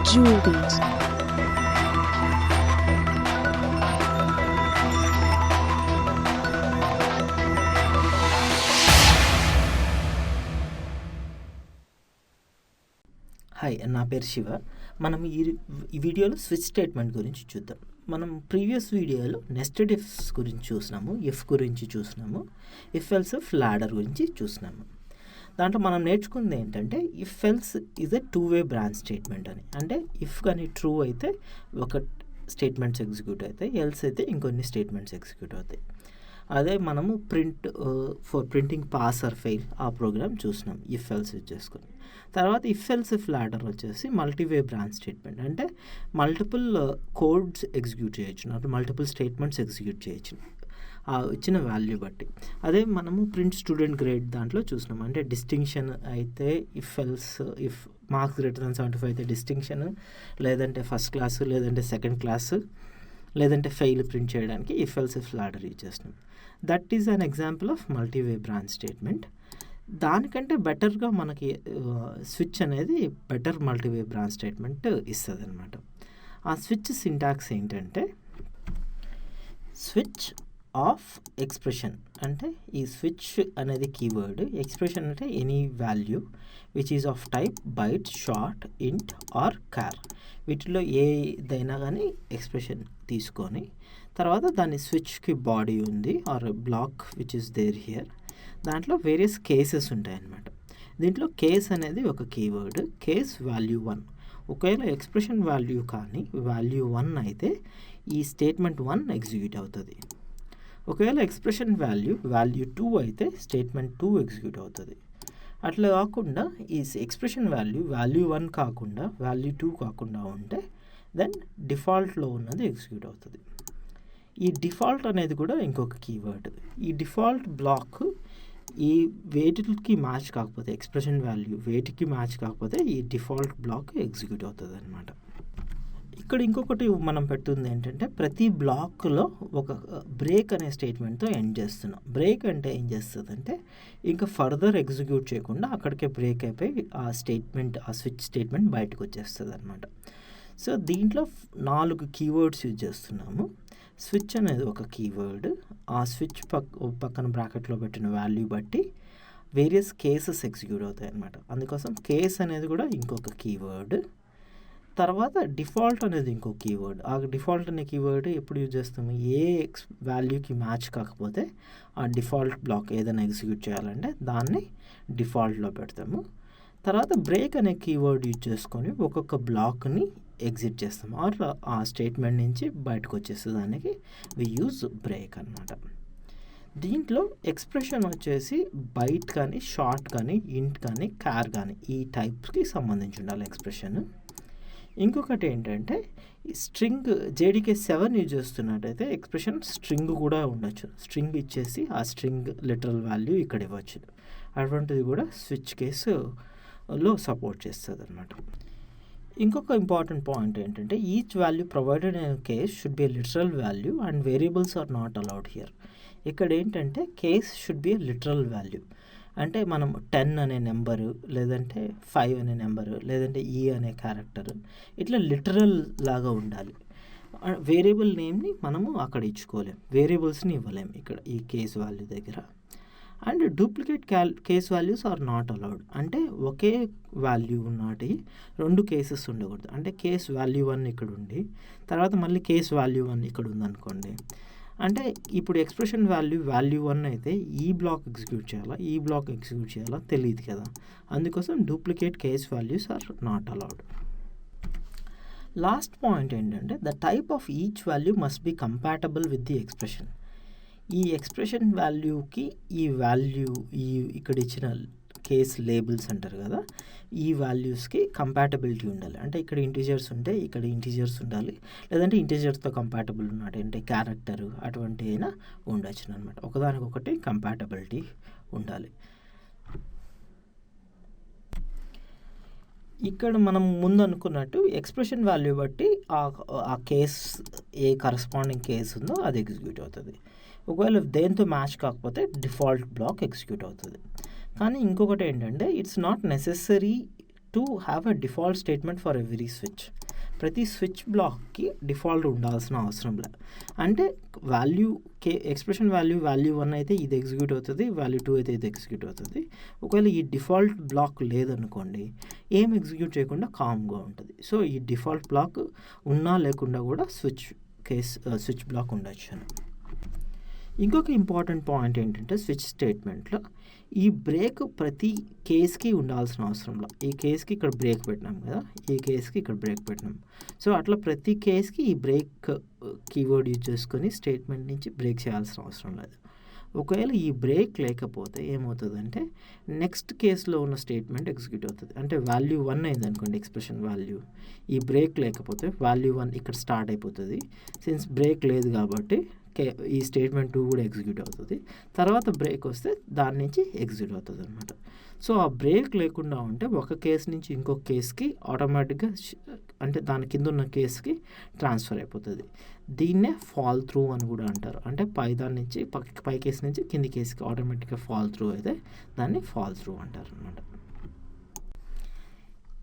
Jewelries. Hi, నా పేరు శివ. మనం ఈ వీడియోలో స్విచ్ స్టేట్మెంట్ గురించి చూద్దాం. మనం ప్రీవియస్ వీడియోలో నెస్టెడ్ ఇఫ్స్ గురించి చూసినాము, ఇఫ్ గురించి చూసినాము, ఇఫ్ ఎల్స్ ఇఫ్ లాడర్ గురించి చూసినాము. దాంట్లో మనం నేర్చుకుంది ఏంటంటే if else is a 2-way branch statement అని. అంటే ఇఫ్ కానీ ట్రూ అయితే ఒక స్టేట్మెంట్స్ ఎగ్జిక్యూట్ అవుతాయి, ఎల్స్ అయితే ఇంకొన్ని స్టేట్మెంట్స్ ఎగ్జిక్యూట్ అవుతాయి. అదే మనము for printing pass or fail ఆ ప్రోగ్రామ్ చూసినాం ఇఫ్ ఎల్స్ యూజ్ చేసుకొని. తర్వాత ఇఫ్ ఎల్స్ ఇఫ్ లాడర్ వచ్చేసి మల్టీవే బ్రాంచ్ స్టేట్మెంట్. అంటే మల్టిపుల్ కోడ్స్ ఎగ్జిక్యూట్ చేయొచ్చు, అంటే మల్టిపుల్ స్టేట్మెంట్స్ ఎగ్జిక్యూట్ చేయొచ్చు ఆ ఇచ్చిన వాల్యూ బట్టి. అదే మనము ప్రింట్ స్టూడెంట్ గ్రేడ్ దాంట్లో చూసినాం. అంటే డిస్టింక్షన్ అయితే if else if marks greater than 75 అయితే డిస్టింక్షన్, లేదంటే ఫస్ట్ క్లాసు, లేదంటే సెకండ్ క్లాసు, లేదంటే ఫెయిల్ ప్రింట్ చేయడానికి if else if ladder use చేస్తున్నాం. That is an example of multiway branch statement. దానికంటే బెటర్గా మనకి స్విచ్ అనేది బెటర్ మల్టీవే బ్రాంచ్ స్టేట్మెంట్ ఇస్తుంది అనమాట. ఆ స్విచ్ సింటాక్స్ ఏంటంటే స్విచ్ ఆఫ్ ఎక్స్ప్రెషన్. అంటే ఈ స్విచ్ అనేది కీవర్డ్, ఎక్స్ప్రెషన్ అంటే any value which is of type byte, short, int or char. వీటిలో ఏదైనా కానీ ఎక్స్ప్రెషన్ తీసుకొని తర్వాత దాని స్విచ్కి బాడీ ఉంది or block which is there here. దాంట్లో వేరియస్ కేసెస్ ఉంటాయన్నమాట. దీంట్లో కేస్ అనేది ఒక కీవర్డ్, కేస్ వాల్యూ 1. ఒకవేళ ఎక్స్ప్రెషన్ వాల్యూ కానీ వాల్యూ 1 అయితే ఈ స్టేట్మెంట్ 1 ఎగ్జిక్యూట్ అవుతుంది. ఒకవేళ ఎక్స్ప్రెషన్ వాల్యూ 2 అయితే స్టేట్మెంట్ 2 ఎగ్జిక్యూట్ అవుతుంది. అట్లా కాకుండా ఈ ఎక్స్ప్రెషన్ వాల్యూ 1 కాకుండా వాల్యూ 2 కాకుండా ఉంటే దెన్ డిఫాల్ట్లో ఉన్నది ఎగ్జిక్యూట్ అవుతుంది. ఈ డిఫాల్ట్ అనేది కూడా ఇంకొక కీవర్డ్. ఈ డిఫాల్ట్ బ్లాక్ ఈ వేటికి మ్యాచ్ కాకపోతే, ఎక్స్ప్రెషన్ వాల్యూ వేటికి మ్యాచ్ కాకపోతే ఈ డిఫాల్ట్ బ్లాక్ ఎగ్జిక్యూట్ అవుతుంది అనమాట. ఇక్కడ ఇంకొకటి మనం పెట్టుంది ఏంటంటే ప్రతి బ్లాక్లో ఒక బ్రేక్ అనే స్టేట్మెంట్తో ఎండ్ చేస్తున్నాం. బ్రేక్ అంటే ఏం చేస్తుందంటే ఇంకా ఫర్దర్ ఎగ్జిక్యూట్ చేయకుండా అక్కడికే బ్రేక్ అయిపోయి ఆ స్విచ్ స్టేట్మెంట్ బయటకు వచ్చేస్తుంది అనమాట. సో దీంట్లో 4 కీవర్డ్స్ యూజ్ చేస్తున్నాము. స్విచ్ అనేది ఒక కీవర్డ్, ఆ స్విచ్ పక్కన బ్రాకెట్లో పెట్టిన వాల్యూ బట్టి వేరియస్ కేసెస్ ఎగ్జిక్యూట్ అవుతాయి అన్నమాట. అందుకోసం కేస్ అనేది కూడా ఇంకొక కీవర్డ్. తర్వాత డిఫాల్ట్ అనేది ఇంకో కీవర్డ్. ఆ డిఫాల్ట్ అనే కీవర్డ్ ఎప్పుడు యూజ్ చేస్తాము, ఏ వాల్యూకి మ్యాచ్ కాకపోతే ఆ డిఫాల్ట్ బ్లాక్ ఏదైనా ఎగ్జిక్యూట్ చేయాలంటే దాన్ని డిఫాల్ట్లో పెడతాము. తర్వాత బ్రేక్ అనే కీవర్డ్ యూజ్ చేసుకొని ఒక్కొక్క బ్లాక్ని ఎగ్జిట్ చేస్తాం ఆర్ ఆ స్టేట్మెంట్ నుంచి బయటకు వచ్చేస్తే దానికి వి యూజ్ బ్రేక్ అనమాట. దీంట్లో ఎక్స్ప్రెషన్ వచ్చేసి బైట్ కానీ, షార్ట్ కానీ, ఇంట్ కానీ, కార్ కానీ ఈ టైప్స్కి సంబంధించి ఉండాలి ఎక్స్ప్రెషన్. ఇంకొకటి ఏంటంటే స్ట్రింగ్ JDK 7 యూజ్ చేస్తున్నట్టయితే ఎక్స్ప్రెషన్ స్ట్రింగ్ కూడా ఉండొచ్చు. స్ట్రింగ్ ఇచ్చేసి ఆ స్ట్రింగ్ లిటరల్ వాల్యూ ఇక్కడ ఇవ్వచ్చు. అటువంటిది కూడా స్విచ్ కేసులో సపోర్ట్ చేస్తుంది అనమాట. ఇంకొక ఇంపార్టెంట్ పాయింట్ ఏంటంటే each value provided in case should be a literal value and variables are not allowed here. ఇక్కడ ఏంటంటే case should be a literal value. అంటే మనం 10 అనే నెంబరు, లేదంటే 5 అనే నెంబరు, లేదంటే E అనే క్యారెక్టర్ ఇట్లా లిటరల్ లాగా ఉండాలి. వేరియబుల్ నేమ్ని మనము అక్కడ ఇచ్చుకోలేం, వేరియబుల్స్ని ఇవ్వలేం ఇక్కడ ఈ కేస్ వాల్యూ దగ్గర. And duplicate case values are not allowed. అంటే ఒకే వాల్యూ ఉన్నటి 2 కేసెస్ ఉండకూడదు. అంటే కేస్ వాల్యూ 1 ఇక్కడ ఉండి తర్వాత మళ్ళీ కేస్ వాల్యూ 1 ఇక్కడ ఉందనుకోండి, అంటే ఇప్పుడు ఎక్స్ప్రెషన్ వాల్యూ 1 అయితే ఈ బ్లాక్ ఎగ్జిక్యూట్ చేయాలా, ఈ బ్లాక్ ఎగ్జిక్యూట్ చేయాలా తెలియదు కదా. అందుకోసం duplicate case values are not allowed. Last point ఏంటంటే the type of each value must be compatible with the expression. ఈ ఎక్స్ప్రెషన్ వాల్యూకి ఈ వాల్యూ ఇక్కడ ఇచ్చిన కేస్ లేబుల్స్ అంటారు కదా, ఈ వాల్యూస్కి కంపాటబిలిటీ ఉండాలి. అంటే ఇక్కడ ఇంటీజర్స్ ఉంటే ఇక్కడ ఇంటీజర్స్ ఉండాలి, లేదంటే ఇంటీజర్స్తో కంపాటబుల్ ఉన్నట్టు అంటే క్యారెక్టర్ అటువంటి అయినా ఉండొచ్చు అనమాట. ఒకదానికొకటి కంపాటబిలిటీ ఉండాలి. ఇక్కడ మనం ముందు అనుకున్నట్టు ఎక్స్ప్రెషన్ వాల్యూ బట్టి ఆ కేస్ ఏ కరస్పాండింగ్ కేస్ ఉందో అది ఎగ్జిక్యూట్ అవుతుంది. ఒకవేళ దేంతో మ్యాచ్ కాకపోతే డిఫాల్ట్ బ్లాక్ ఎగ్జిక్యూట్ అవుతుంది. కానీ ఇంకొకటి ఏంటంటే it's not necessary to have a default statement for every switch. ప్రతి స్విచ్ బ్లాక్కి డిఫాల్ట్ ఉండాల్సిన అవసరం లేదు. అంటే వాల్యూ ఎక్స్ప్రెషన్ వాల్యూ 1 అయితే ఇది ఎగ్జిక్యూట్ అవుతుంది, వాల్యూ 2 అయితే ఇది ఎగ్జిక్యూట్ అవుతుంది. ఒకవేళ ఈ డిఫాల్ట్ బ్లాక్ లేదనుకోండి, ఏం ఎగ్జిక్యూట్ చేయకుండా కామ్గా ఉంటుంది. సో ఈ డిఫాల్ట్ బ్లాక్ ఉన్నా లేకుండా కూడా స్విచ్ బ్లాక్ ఉండొచ్చు. ఇంకొక ఇంపార్టెంట్ పాయింట్ ఏంటంటే స్విచ్ స్టేట్మెంట్లో ఈ బ్రేక్ ప్రతి కేస్కి ఉండాల్సిన అవసరంలో, ఈ కేస్కి ఇక్కడ బ్రేక్ పెట్టినాం కదా, ఈ కేస్కి ఇక్కడ బ్రేక్ పెట్టినాం. సో అట్లా ప్రతి కేస్కి ఈ బ్రేక్ కీవర్డ్ యూజ్ చేసుకొని స్టేట్మెంట్ నుంచి బ్రేక్ చేయాల్సిన అవసరం లేదు. ఒకవేళ ఈ బ్రేక్ లేకపోతే ఏమవుతుందంటే నెక్స్ట్ కేసులో ఉన్న స్టేట్మెంట్ ఎగ్జిక్యూట్ అవుతుంది. అంటే వాల్యూ 1 అయింది అనుకోండి ఎక్స్ప్రెషన్ వాల్యూ, ఈ బ్రేక్ లేకపోతే వాల్యూ 1 ఇక్కడ స్టార్ట్ అయిపోతుంది. సిన్స్ బ్రేక్ లేదు కాబట్టి ఈ స్టేట్మెంట్ 2 కూడా ఎగ్జిక్యూట్ అవుతుంది. తర్వాత బ్రేక్ వస్తే దాని నుంచి ఎగ్జిక్యూట్ అవుతుంది అనమాట. సో ఆ బ్రేక్ లేకుండా ఉంటే ఒక కేసు నుంచి ఇంకొక కేసుకి ఆటోమేటిక్గా అంటే దాని కింద ఉన్న కేసుకి ట్రాన్స్ఫర్ అయిపోతుంది. దీన్నే ఫాల్ త్రూ అని కూడా అంటారు. అంటే దాని నుంచి పై కేసు నుంచి కింది కేసుకి ఆటోమేటిక్గా ఫాల్ త్రూ అయితే దాన్ని ఫాల్ త్రూ అంటారు అనమాట.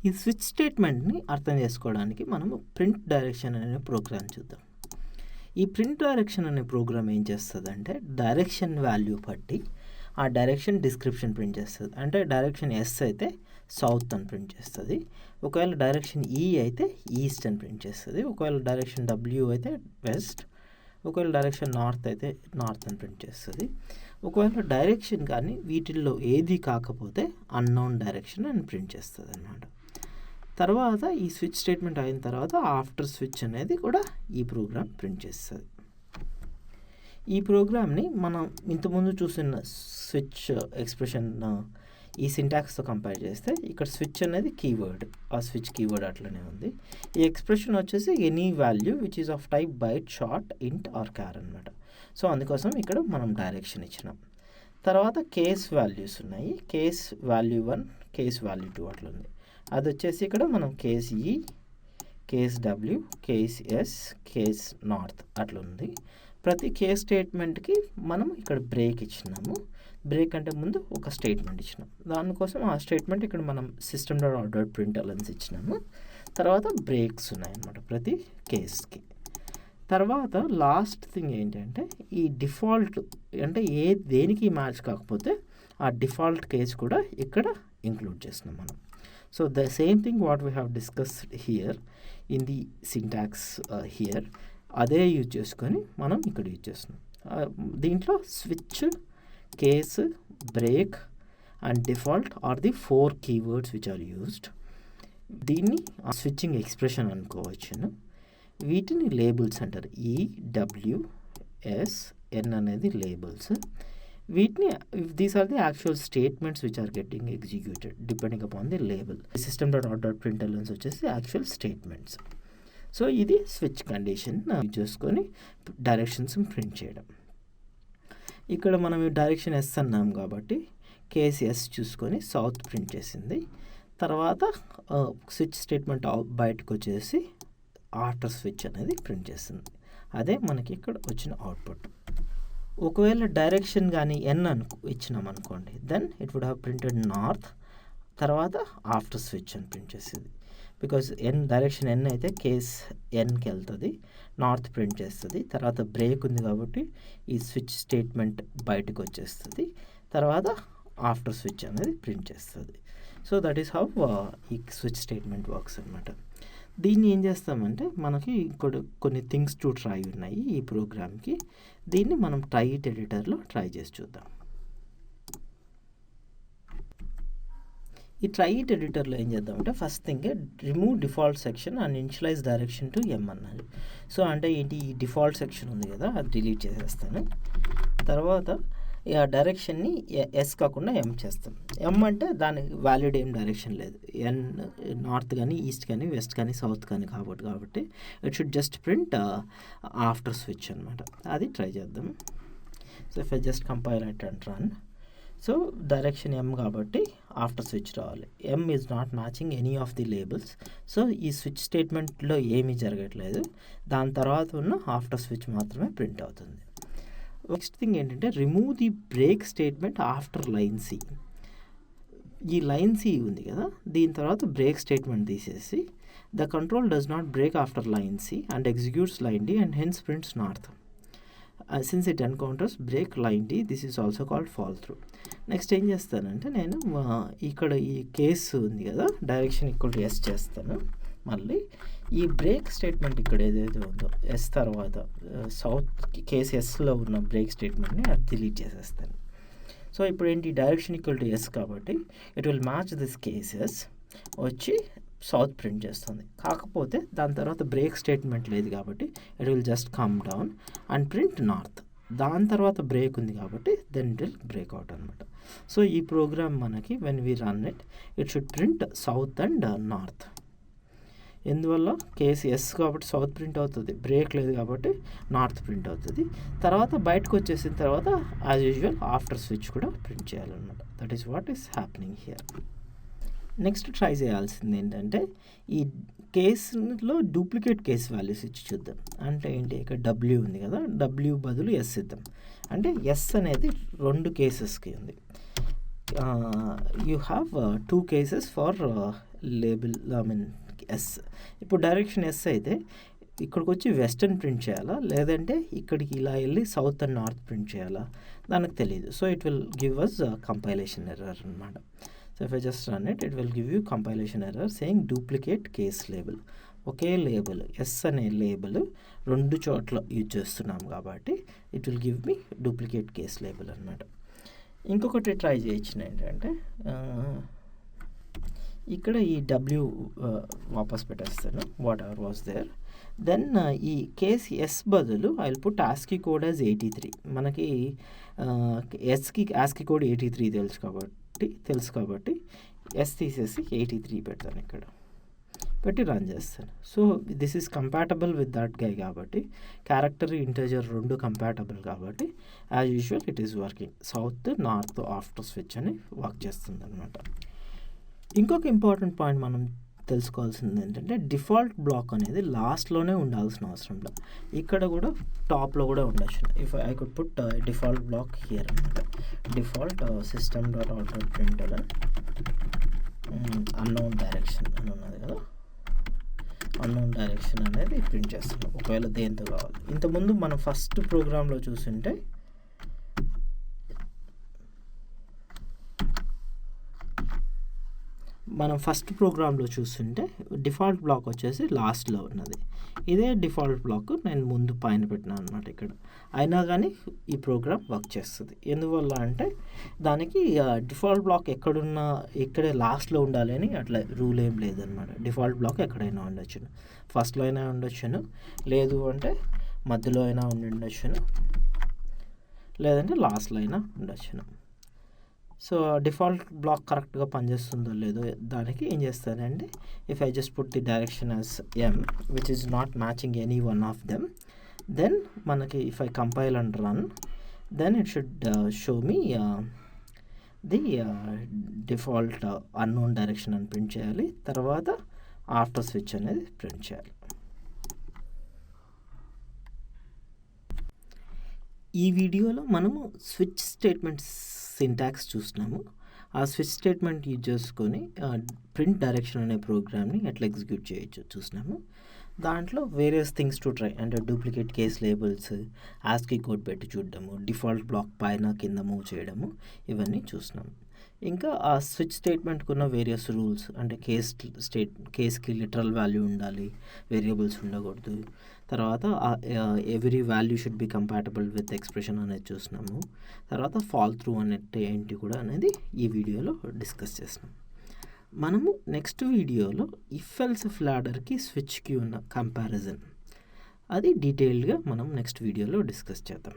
ఈ స్విచ్ స్టేట్మెంట్ని అర్థం చేసుకోవడానికి మనము ప్రింట్ డైరెక్షన్ అనే ప్రోగ్రామ్ చూద్దాం. ఈ ప్రింట్ డైరెక్షన్ అనే ప్రోగ్రామ్ ఏం చేస్తుందంటే డైరెక్షన్ వాల్యూ బట్టి ఆ డైరెక్షన్ డిస్క్రిప్షన్ ప్రింట్ చేస్తుంది. అంటే డైరెక్షన్ ఎస్ అయితే సౌత్ అని ప్రింట్ చేస్తుంది, ఒకవేళ డైరెక్షన్ ఈ అయితే ఈస్ట్ అని ప్రింట్ చేస్తుంది, ఒకవేళ డైరెక్షన్ డబ్ల్యూ అయితే వెస్ట్, ఒకవేళ డైరెక్షన్ నార్త్ అయితే నార్త్ అని ప్రింట్ చేస్తుంది. ఒకవేళ డైరెక్షన్ కానీ వీటిల్లో ఏది కాకపోతే అన్నోన్ డైరెక్షన్ అని ప్రింట్ చేస్తుంది అన్నమాట. తర్వాత ఈ స్విచ్ స్టేట్మెంట్ అయిన తర్వాత ఆఫ్టర్ స్విచ్ అనేది కూడా ఈ ప్రోగ్రామ్ ప్రింట్ చేస్తుంది. ఈ ప్రోగ్రామ్ని మనం ఇంతకుముందు చూసిన స్విచ్ ఎక్స్ప్రెషన్ ఈ సింటాక్స్తో కంపేర్ చేస్తే ఇక్కడ స్విచ్ అనేది కీవర్డ్, ఆ స్విచ్ కీవర్డ్ అట్లనే ఉంది. ఈ ఎక్స్ప్రెషన్ వచ్చేసి any value which is of type byte, short, int or char అనమాట. సో అందుకోసం ఇక్కడ మనం డైరెక్షన్ ఇచ్చినాం. తర్వాత కేస్ వాల్యూస్ ఉన్నాయి, కేస్ వాల్యూ 1, కేస్ వాల్యూ 2 అట్లా ఉంది. అది వచ్చేసి ఇక్కడ మనం case E, case W, case S, case north అట్లా ఉంది. ప్రతి కేస్ స్టేట్మెంట్కి మనం ఇక్కడ బ్రేక్ ఇచ్చినాము. బ్రేక్ అంటే ముందు ఒక స్టేట్మెంట్ ఇచ్చినాం, దానికోసం ఆ స్టేట్మెంట్ ఇక్కడ మనం system.out.println ఇచ్చినాము. తర్వాత బ్రేక్స్ ఉన్నాయన్నమాట ప్రతి కేస్కి. తర్వాత లాస్ట్ థింగ్ ఏంటంటే ఈ డిఫాల్ట్ అంటే దేనికి మ్యాచ్ కాకపోతే ఆ డిఫాల్ట్ కేస్ కూడా ఇక్కడ ఇంక్లూడ్ చేస్తున్నాం మనం. So the same thing what we have discussed here in the syntax here, అదే యూజ్ చేసుకొని మనం ఇక్కడ యూజ్ చేస్తున్నాం. దీంట్లో switch, case, break and default are the 4 keywords which are used. దీన్ని స్విచ్చింగ్ ఎక్స్ప్రెషన్ అనుకోవచ్చును. వీటిని లేబుల్స్ అంటారు. ఈ, డబ్ల్యూ, ఎస్, ఎన్ అనేది లేబుల్స్. వీటిని these are the actual statements which are getting executed depending upon the label. system.out.println వచ్చేసి actual statements. So ఇది switch condition use చేసుకొని డైరెక్షన్స్ ప్రింట్ చేయడం. ఇక్కడ మనం డైరెక్షన్ ఎస్ అన్నాం కాబట్టి కేస్ ఎస్ చూసుకొని సౌత్ ప్రింట్ చేసింది. తర్వాత స్విచ్ స్టేట్మెంట్ బయటకు వచ్చేసి ఆఫ్టర్ స్విచ్ అనేది ప్రింట్ చేస్తుంది. అదే మనకి ఇక్కడ వచ్చిన అవుట్పుట్. ఒకవేళ డైరెక్షన్ కానీ ఎన్ ఇచ్చినాం అనుకోండి, then it would have printed north, తర్వాత ఆఫ్టర్ స్విచ్ అని ప్రింట్ చేసేది. బికాజ్ డైరెక్షన్ ఎన్ అయితే కేస్ ఎన్కి వెళ్తుంది, నార్త్ ప్రింట్ చేస్తుంది. తర్వాత బ్రేక్ ఉంది కాబట్టి ఈ స్విచ్ స్టేట్మెంట్ బయటకు వచ్చేస్తుంది. తర్వాత ఆఫ్టర్ స్విచ్ అనేది ప్రింట్ చేస్తుంది. సో దట్ ఈస్ హౌ ఈ స్విచ్ స్టేట్మెంట్ వర్క్స్ అనమాట. దీన్ని ఏం చేస్తామంటే మనకి కొన్ని థింగ్స్ టు ట్రై ఉన్నాయి ఈ ప్రోగ్రామ్కి. దీన్ని మనం ట్రై ఇట్ ఎడిటర్లో ట్రై చేసి చూద్దాం. ఈ ట్రై ఇట్ ఎడిటర్లో ఏం చేద్దామంటే first thing remove default section and initialize direction to M అన్నది. సో అంటే ఏంటి, ఈ డిఫాల్ట్ సెక్షన్ ఉంది కదా అది డిలీట్ చేసేస్తాను. తర్వాత ఆ డైరెక్షన్ని ఎస్ కాకుండా ఎం చేస్తాం. ఎం అంటే దానికి వ్యాలిడ్ ఏం డైరెక్షన్ లేదు, ఎన్ నార్త్ కానీ ఈస్ట్ కానీ వెస్ట్ కానీ సౌత్ కానీ కాబట్టి it should just print after switch అనమాట. అది ట్రై చేద్దాం. So if I just compile it and run. So direction M కాబట్టి ఆఫ్టర్ స్విచ్ రావాలి. M is not matching any of the labels. So ఈ switch స్టేట్మెంట్లో ఏమీ జరగట్లేదు, దాని తర్వాత ఉన్న ఆఫ్టర్ స్విచ్ మాత్రమే ప్రింట్ అవుతుంది. నెక్స్ట్ థింగ్ ఏంటంటే remove the break statement after line C. ఈ లైన్ సి ఉంది కదా, దీని తర్వాత బ్రేక్ స్టేట్మెంట్ తీసేసి the control does not break after line C and executes line D and hence prints north. Since it encounters break line D, this is also called fall through. Next ఏం చేస్తానంటే నేను ఇక్కడ ఈ case ఉంది కదా, direction equal to yes చేస్తాను. మళ్ళీ ఈ బ్రేక్ స్టేట్మెంట్ ఇక్కడ ఏదైతే ఉందో ఎస్ తర్వాత సౌత్ కేస్ ఎస్లో ఉన్న బ్రేక్ స్టేట్మెంట్ని అది డిలీట్ చేసేస్తాను. సో ఇప్పుడు ఏంటి, డైరెక్షన్ ఈక్వల్ టు ఎస్ కాబట్టి it will match this cases వచ్చి సౌత్ ప్రింట్ చేస్తుంది. కాకపోతే దాని తర్వాత బ్రేక్ స్టేట్మెంట్ లేదు కాబట్టి it will just come down and print north. దాని తర్వాత బ్రేక్ ఉంది కాబట్టి then it will break out అనమాట. సో ఈ ప్రోగ్రామ్ మనకి when we run it should print south and north. ఎందువల్ల కేసు ఎస్ కాబట్టి సౌత్ ప్రింట్ అవుతుంది, బ్రేక్ లేదు కాబట్టి నార్త్ ప్రింట్ అవుతుంది. తర్వాత బయటకు వచ్చేసిన తర్వాత యాజ్ యూజువల్ ఆఫ్టర్ స్విచ్ కూడా ప్రింట్ చేయాలన్నమాట. That is what is happening here. Next try చేయాల్సింది ఏంటంటే ఈ కేసులో డూప్లికేట్ కేస్ వాల్యూస్ ఇచ్చి చూద్దాం. అంటే ఏంటి, ఇక్కడ డబ్ల్యూ ఉంది కదా, డబ్ల్యూ బదులు ఎస్ ఇద్దాం. అంటే ఎస్ అనేది 2 కేసెస్కి ఉంది. You have 2 cases for label S. ఇప్పుడు డైరెక్షన్ ఎస్ అయితే ఇక్కడికి వచ్చి వెస్టర్న్ ప్రింట్ చేయాలా, లేదంటే ఇక్కడికి ఇలా వెళ్ళి సౌత్ అండ్ నార్త్ ప్రింట్ చేయాలా, దానికి తెలియదు. So it will give us compilation error అనమాట. So if I just run it will give you compilation error saying duplicate case label. ఒకే లేబుల్ ఎస్ అనే లేబుల్ 2 చోట్ల యూజ్ చేస్తున్నాం కాబట్టి it will give me duplicate case label అనమాట. ఇంకొకటి try చేయొచ్చు ఏంటంటే ఇక్కడ ఈ డబ్ల్యూ వాపస్ పెట్టేస్తాను, whatever was there. Then ఈ కేస్ ఎస్ బదులు I will put ASCII code as 83. మనకి ఎస్కి ఆస్కీ కోడ్ 83 తెలుసు కాబట్టి ఎస్ తీసేసి 83 పెడతాను, ఇక్కడ పెట్టి రన్ చేస్తాను. So this is compatible with that guy కాబట్టి క్యారెక్టర్ ఇంటెజర్ 2 కంపాటబుల్ కాబట్టి as usual it is working. South north after switch అని వర్క్ చేస్తుంది అనమాట. ఇంకొక ఇంపార్టెంట్ పాయింట్ మనం తెలుసుకోవాల్సింది ఏంటంటే డిఫాల్ట్ బ్లాక్ అనేది లాస్ట్లోనే ఉండాల్సిన అవసరం లేదు, ఇక్కడ కూడా టాప్లో కూడా ఉండొచ్చు. If I could put default block here అనమాట. Default system dot out print unknown direction అని ఉన్నది కదా, అన్నోన్ డైరెక్షన్ అనేది ప్రింట్ చేస్తున్నాం ఒకవేళ దేంతో కావాలి. ఇంతకుముందు మనం ఫస్ట్ ప్రోగ్రాంలో చూస్తుంటే డిఫాల్ట్ బ్లాక్ వచ్చేసి లాస్ట్లో ఉన్నది. ఇదే డిఫాల్ట్ బ్లాక్ నేను ముందు పైన పెట్టినా అనమాట ఇక్కడ. అయినా కానీ ఈ ప్రోగ్రామ్ వర్క్ చేస్తుంది. ఎందువల్ల అంటే దానికి డిఫాల్ట్ బ్లాక్ ఇక్కడే లాస్ట్లో ఉండాలి అని అట్లా రూల్ ఏం లేదనమాట. డిఫాల్ట్ బ్లాక్ ఎక్కడైనా ఉండొచ్చును, ఫస్ట్లో అయినా ఉండొచ్చును, లేదు అంటే మధ్యలో అయినా ఉండొచ్చును, లేదంటే లాస్ట్లో అయినా ఉండొచ్చును. సో డిఫాల్ట్ బ్లాక్ కరెక్ట్గా పనిచేస్తుందో లేదో దానికి ఏం చేస్తానంటే if I just put the direction as M which is not matching any one of them, then మనకి if I compile and run then it should show me the default unknown direction అని print చేయాలి. తర్వాత after switch అనేది print చేయాలి. ఈ వీడియోలో మనము switch statements syntax చూసినాము. ఆ స్విచ్ స్టేట్మెంట్ యూజ్ చేసుకొని ప్రింట్ డైరెక్షన్ అనే ప్రోగ్రామ్ని ఎట్లా ఎగ్జిక్యూట్ చేయొచ్చు చూసినాము. దాంట్లో వేరియస్ థింగ్స్ టు ట్రై, అంటే duplicate case labels, Aashiqui code పెట్టి చూడడము, డిఫాల్ట్ బ్లాక్ పైన కింద మూవ్ చేయడము, ఇవన్నీ చూసినాము. ఇంకా ఆ స్విచ్ స్టేట్మెంట్కి ఉన్న వేరియస్ రూల్స్, అంటే కేస్కి లిటరల్ వాల్యూ ఉండాలి, వేరియబుల్స్ ఉండకూడదు. తర్వాత every value should be compatible with expression అనేది చూసినాము. తర్వాత ఫాల్ త్రూ అనేది ఏంటి కూడా అనేది ఈ వీడియోలో డిస్కస్ చేసినాం. మనము నెక్స్ట్ వీడియోలో ఇఫ్ ఎల్స్ ఇఫ్ లాడర్కి స్విచ్కి ఉన్న కంపారిజన్ అది డీటెయిల్డ్గా మనం నెక్స్ట్ వీడియోలో డిస్కస్ చేద్దాం.